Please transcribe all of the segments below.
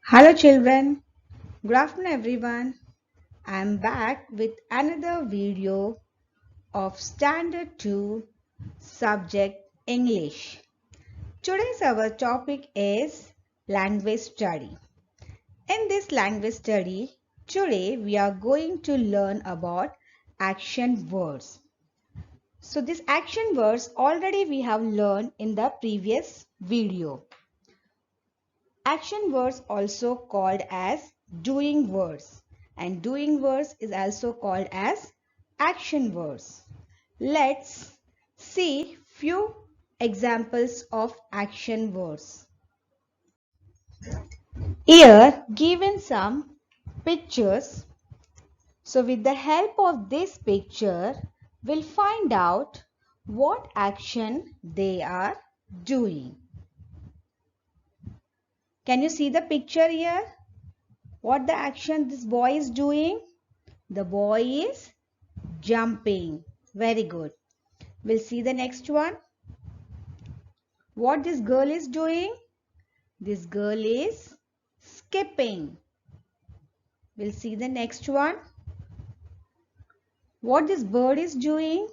Hello children, good afternoon everyone. I am back with another video of Standard 2 subject English. Today's our topic is language study. In this language study, today we are going to learn about action words. So this action words already we have learned in the previous video. Action words also called as doing words and doing words is also called as action words. Let's see few examples of action words. Here given some pictures. So with the help of this picture we'll find out what action they are doing. Can you see the picture here? What the action this boy is doing? The boy is jumping. Very good. We'll see the next one. What this girl is doing? This girl is skipping. We'll see the next one. What this bird is doing?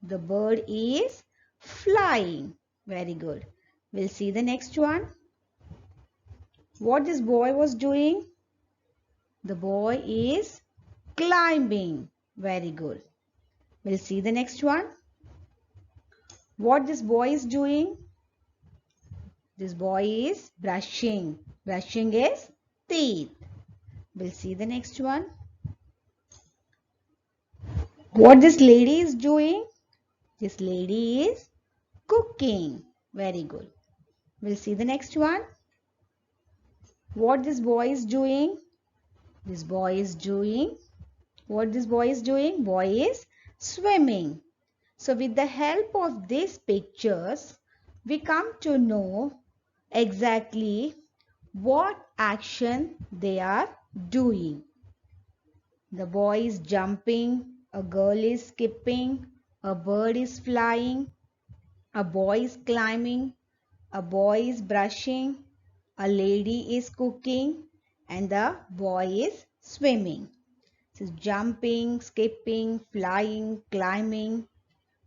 The bird is flying. Very good. We'll see the next one. What this boy was doing? The boy is climbing. Very good. We'll see the next one. What this boy is doing? This boy is brushing. Brushing is teeth. We'll see the next one. What this lady is doing? This lady is cooking. Very good. We'll see the next one. What this boy is doing? This boy is doing. What this boy is doing? Boy is swimming. So with the help of these pictures, we come to know exactly what action they are doing. The boy is jumping, a girl is skipping, a bird is flying, a boy is climbing, a boy is brushing, a lady is cooking, and the boy is swimming. So jumping, skipping, flying, climbing,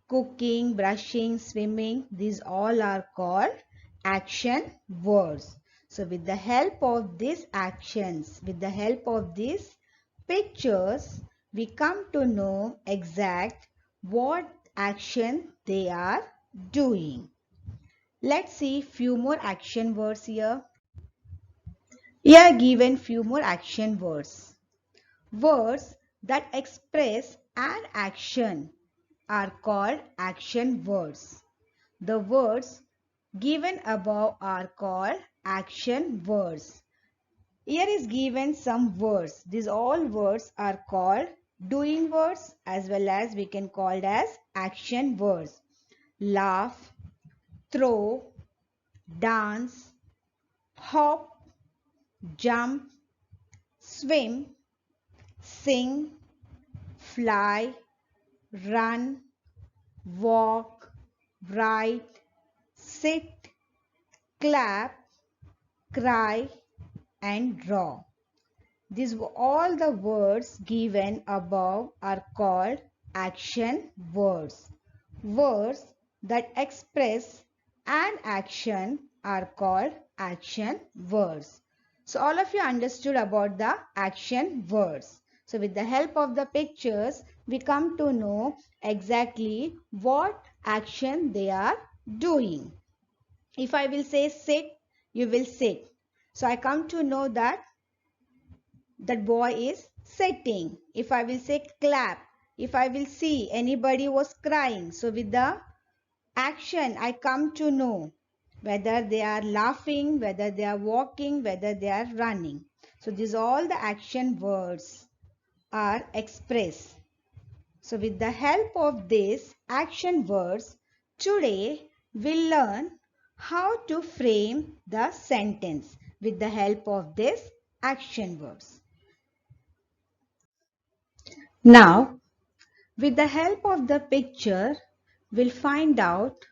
cooking, brushing, swimming, these all are called action words. So with the help of these actions, with the help of these pictures, we come to know exact what action they are doing. Let's see few more action words here. Here given few more action words. Words that express an action are called action words. The words given above are called action words. Here is given some words. These all words are called doing words as well as we can call it as action words. Laugh, throw, dance, hop, jump, swim, sing, fly, run, walk, write, sit, clap, cry, and draw. These were all the words given above are called action words. Words that express an action are called action words. So all of you understood about the action words. So with the help of the pictures, we come to know exactly what action they are doing. If I will say sit, you will sit. So I come to know that boy is sitting. If I will say clap, if I will see anybody was crying. So with the action, I come to know whether they are laughing, whether they are walking, whether they are running. So these all the action words are expressed. So with the help of these action words, today we'll learn how to frame the sentence with the help of these action words. Now, with the help of the picture, we'll find out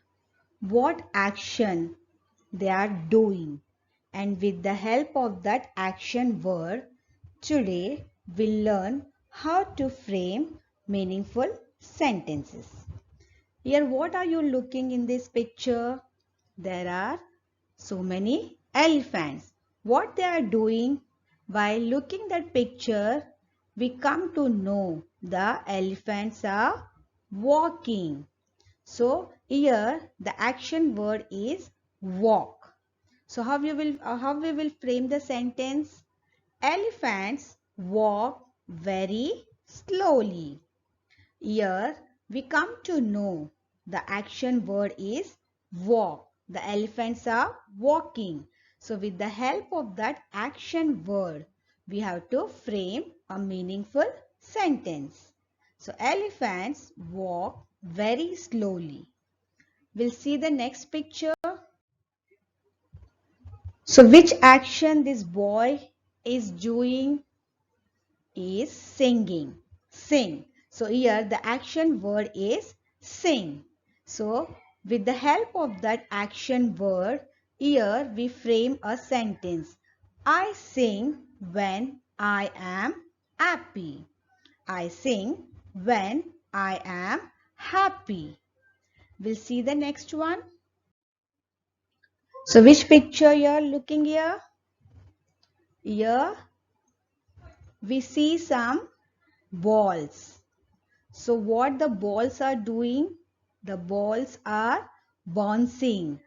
what action they are doing. And with the help of that action word, today we'll learn how to frame meaningful sentences. Here, what are you looking in this picture? There are so many elephants. What they are doing? While looking that picture, we come to know the elephants are walking. So here the action word is walk. So how we will frame the sentence? Elephants walk very slowly. Here we come to know the action word is walk. The elephants are walking. So with the help of that action word, we have to frame a meaningful sentence. So elephants walk very slowly. We'll see the next picture. So which action this boy is doing? Is singing. Sing. So here the action word is sing. So with the help of that action word, here we frame a sentence. I sing when I am happy. I sing when I am happy. We'll see the next one. So which picture you are looking here? Here we see some balls. So what the balls are doing? The balls are bouncing.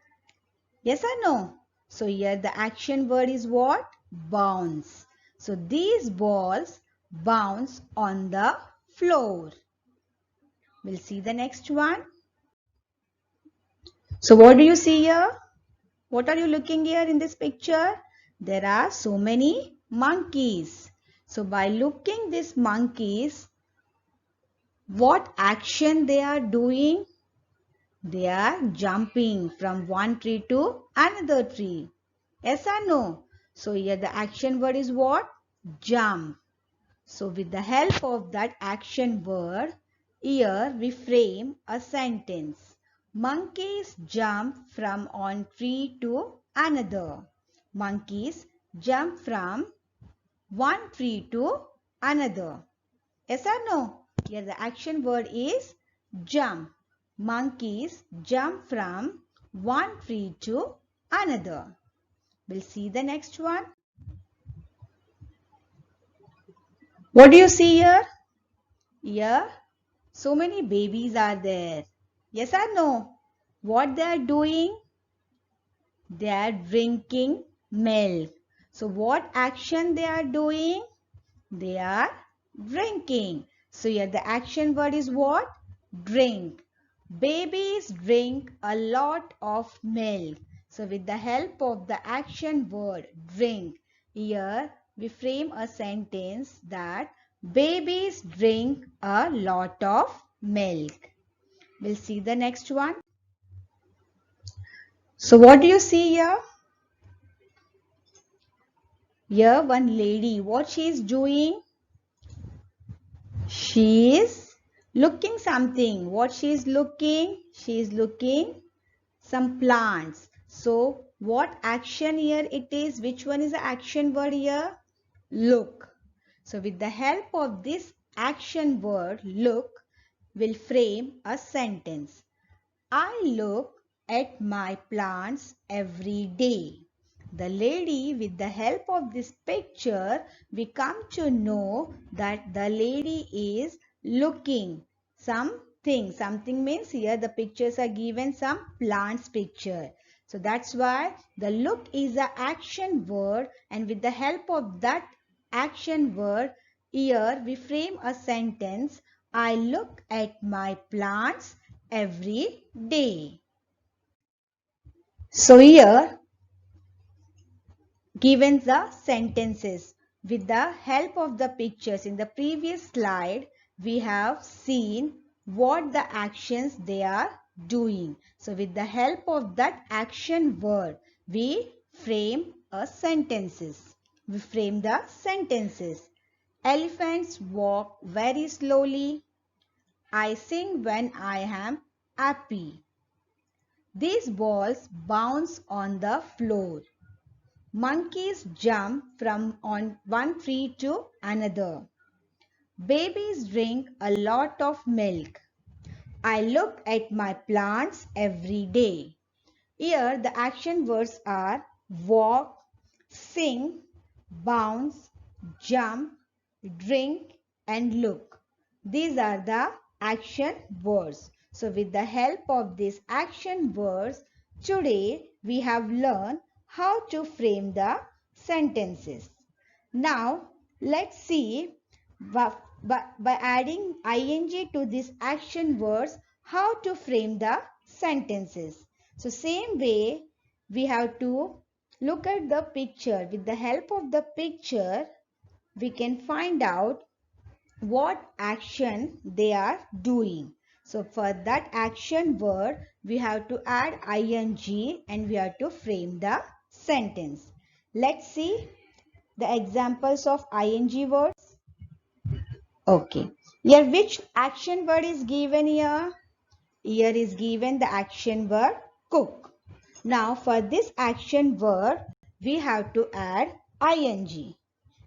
Yes or no? So here the action word is what? Bounce. So these balls bounce on the floor. We'll see the next one. So what do you see here? What are you looking here in this picture? There are so many monkeys. So by looking these monkeys, what action they are doing? They are jumping from one tree to another tree. Yes or no? So here the action word is what? Jump. So with the help of that action word, here we frame a sentence. Monkeys jump from one tree to another. Monkeys jump from one tree to another. Yes or no? Here the action word is jump. Monkeys jump from one tree to another. We'll see the next one. What do you see here? Here, so many babies are there. Yes or no? What they are doing? They are drinking milk. So what action they are doing? They are drinking. So here the action word is what? Drink. Babies drink a lot of milk. So with the help of the action word drink, here we frame a sentence that babies drink a lot of milk. We'll see the next one. So what do you see here? Here one lady, what she is doing? She is looking something. What she is looking? She is looking some plants. So what action here it is? Which one is the action word here? Look. So with the help of this action word look, we'll frame a sentence. I look at my plants every day. The lady, with the help of this picture, we come to know that the lady is looking something. Something means here the pictures are given some plants picture. So that's why the look is a action word, and with the help of that action word, here we frame a sentence. I look at my plants every day. So here given the sentences with the help of the pictures in the previous slide, we have seen what the actions they are doing. So with the help of that action word, we frame a sentences. We frame the sentences. Elephants walk very slowly. I sing when I am happy. These balls bounce on the floor. Monkeys jump from on one tree to another. Babies drink a lot of milk. I look at my plants every day. Here the action words are walk, sing, bounce, jump, drink and look. These are the action words. So with the help of these action words, today we have learned how to frame the sentences. Now let's see by adding ing to these action words how to frame the sentences. So same way we have to look at the picture. With the help of the picture we can find out what action they are doing. So for that action word we have to add ing and we have to frame the sentence. Let's see the examples of ing words. Okay. Here which action word is given here? Here is given the action word cook. Now for this action word we have to add ing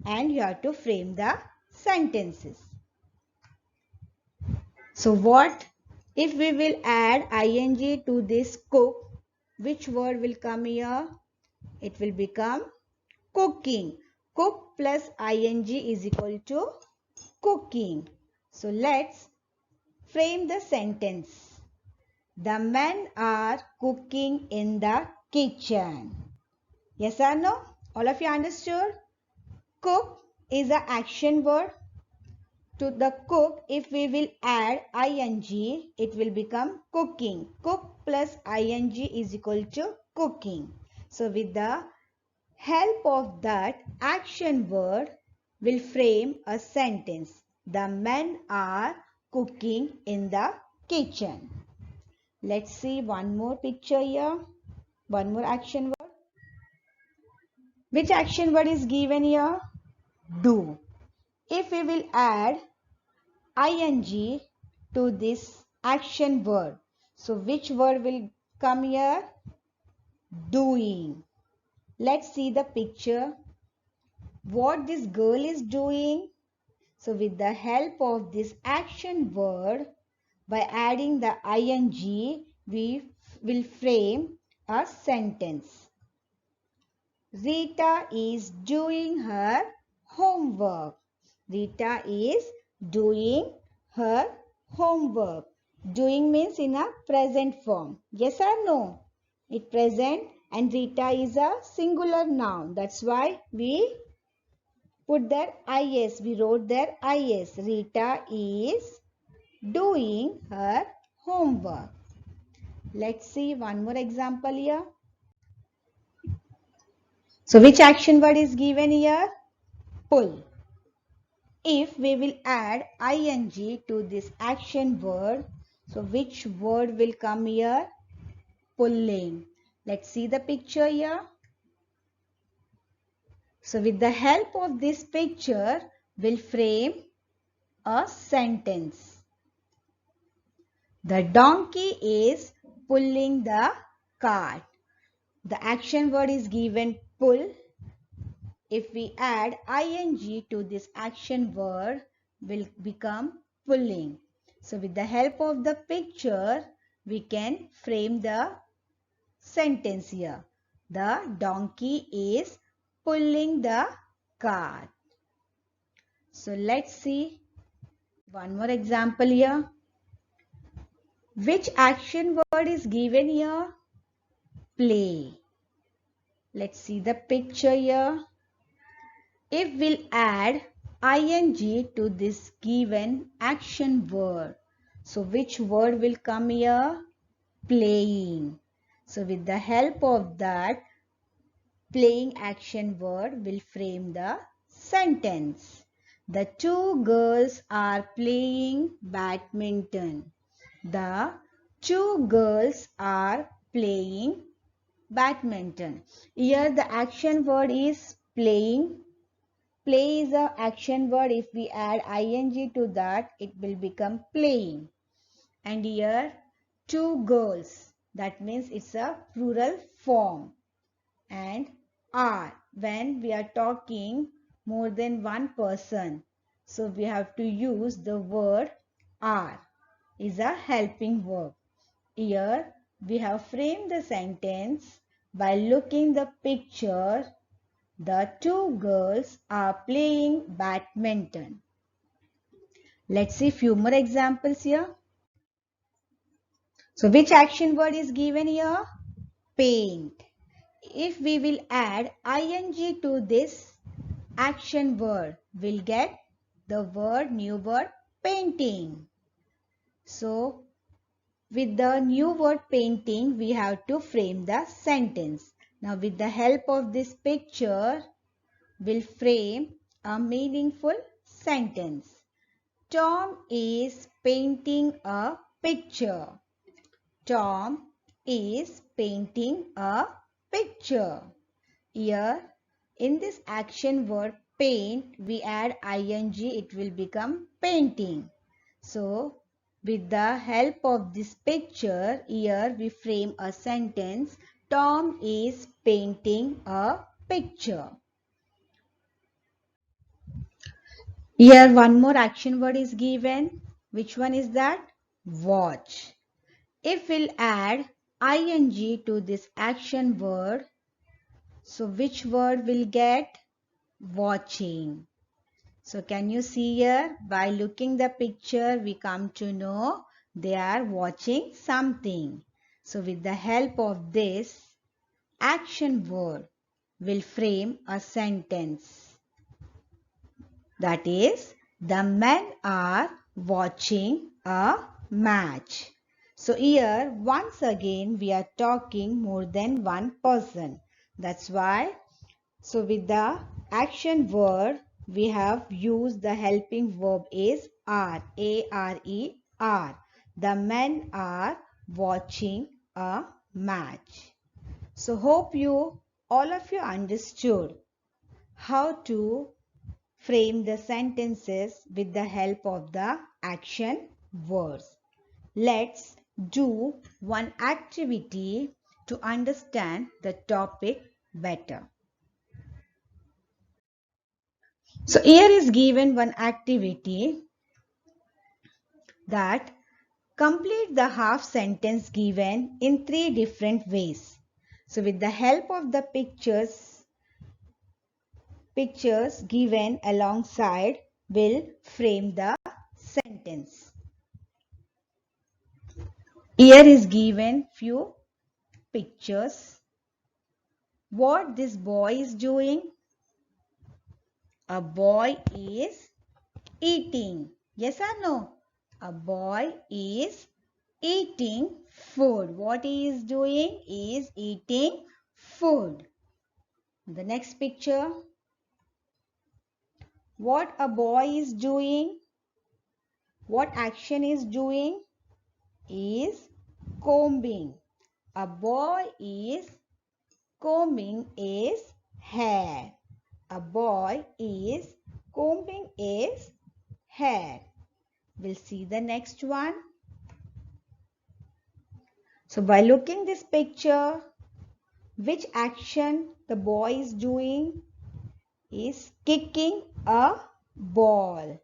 and you have to frame the sentences. So what if we will add ing to this cook, which word will come here? It will become cooking. Cook plus ing is equal to cooking. So let's frame the sentence. The men are cooking in the kitchen. Yes or no? All of you understood? Cook is an action word. To the cook, if we will add ing, it will become cooking. Cook plus ing is equal to cooking. So with the help of that action word, we'll frame a sentence. The men are cooking in the kitchen. Let's see one more picture here. One more action word. Which action word is given here? Do. If we will add ing to this action word, so which word will come here? Doing. Let's see the picture. What this girl is doing. So with the help of this action word, by adding the ing, we will frame a sentence. Rita is doing her homework. Rita is doing her homework. Doing means in a present form. Yes or no? It present and Rita is a singular noun. That's why we put there is. We wrote there is. Rita is doing her homework. Let's see one more example here. So which action word is given here? Pull. If we will add ing to this action word, so which word will come here? Pulling. Let's see the picture here. So with the help of this picture, we'll frame a sentence. The donkey is pulling the cart. The action word is given pull. If we add ing to this action word, will become pulling. So with the help of the picture, we can frame the sentence here. The donkey is pulling the cart. So let's see one more example here. Which action word is given here? Play. Let's see the picture here. If we'll add ing to this given action word, so which word will come here? Playing. So with the help of that playing action word, we'll frame the sentence. The two girls are playing badminton. The two girls are playing badminton. Here the action word is playing. Play is a action word. If we add ing to that, it will become playing. And here two girls. That means it's a plural form. And are. When we are talking more than one person, so we have to use the word are. Is a helping verb. Here we have framed the sentence by looking the picture. The two girls are playing badminton. Let's see few more examples here. So which action word is given here? Paint. If we will add ing to this action word, we'll get the new word painting. So with the new word painting, we have to frame the sentence. Now with the help of this picture, we'll frame a meaningful sentence. Tom is painting a picture. Tom is painting a picture. Here, in this action word paint, we add ing, it will become painting. So, with the help of this picture, here we frame a sentence. Tom is painting a picture. Here one more action word is given. Which one is that? Watch. If we'll add ing to this action word, so which word will get? Watching. So can you see here? By looking the picture, we come to know they are watching something. So with the help of this action word, we'll frame a sentence. That is, the men are watching a match. So here once again we are talking more than one person. That's why, so with the action word we have used the helping verb is are, A-R-E-R. The men are watching a match. So hope all of you understood how to frame the sentences with the help of the action words. Let's do one activity to understand the topic better. So here is given one activity that complete the half sentence given in 3 different ways. So with the help of the pictures given alongside, will frame the sentence. Here is given few pictures. What this boy is doing? A boy is eating. Yes or no? A boy is eating food. What he is doing? He is eating food. The next picture. What a boy is doing? What action is doing? Is combing. A boy is combing his hair. A boy is combing his hair. We'll see the next one. So by looking this picture, which action the boy is doing? Is kicking a ball.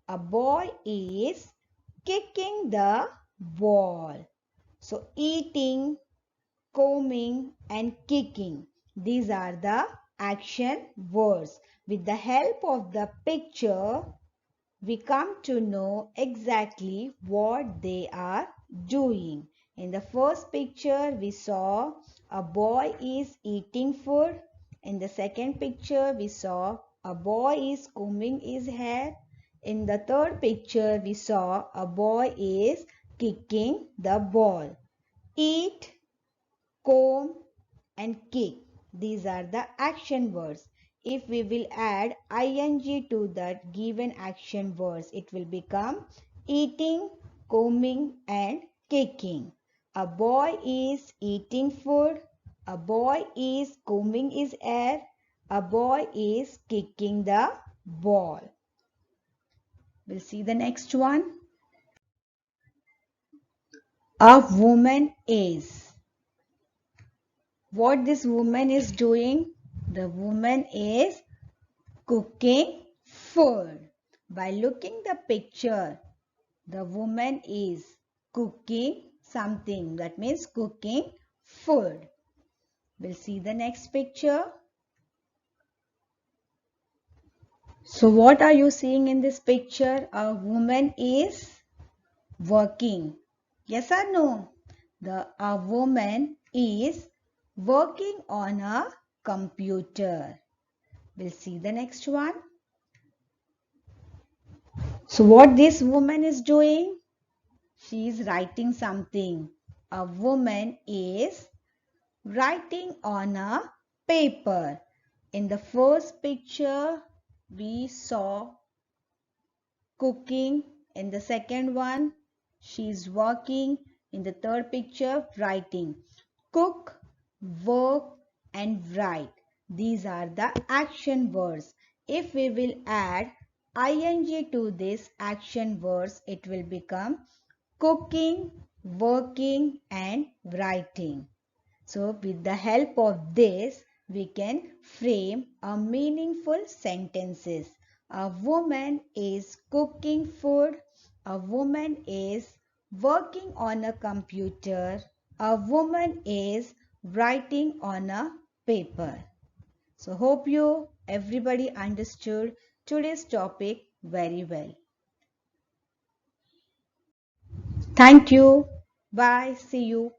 A boy is kicking the ball. So eating, combing and kicking. These are the action words. With the help of the picture, we come to know exactly what they are doing. In the first picture, we saw a boy is eating food. In the second picture, we saw a boy is combing his hair. In the third picture, we saw a boy is kicking the ball. Eat, comb and kick. These are the action words. If we will add ing to that given action words, it will become eating, combing and kicking. A boy is eating food. A boy is combing his hair. A boy is kicking the ball. We'll see the next one. A woman is. What this woman is doing? The woman is cooking food. By looking the picture, the woman is cooking something. That means cooking food. We'll see the next picture. So what are you seeing in this picture? A woman is working. Yes or no? A woman is working on a computer. We'll see the next one. So what this woman is doing? She is writing something. A woman is writing on a paper. In the first picture, we saw cooking. In the second one, she is working. In the third picture, writing. Cook, work and write. These are the action words. If we will add ing to this action words, it will become cooking, working and writing. So with the help of this, we can frame a meaningful sentences. A woman is cooking food. A woman is working on a computer. A woman is writing on a paper. So hope you everybody understood today's topic very well. Thank you. Bye. See you.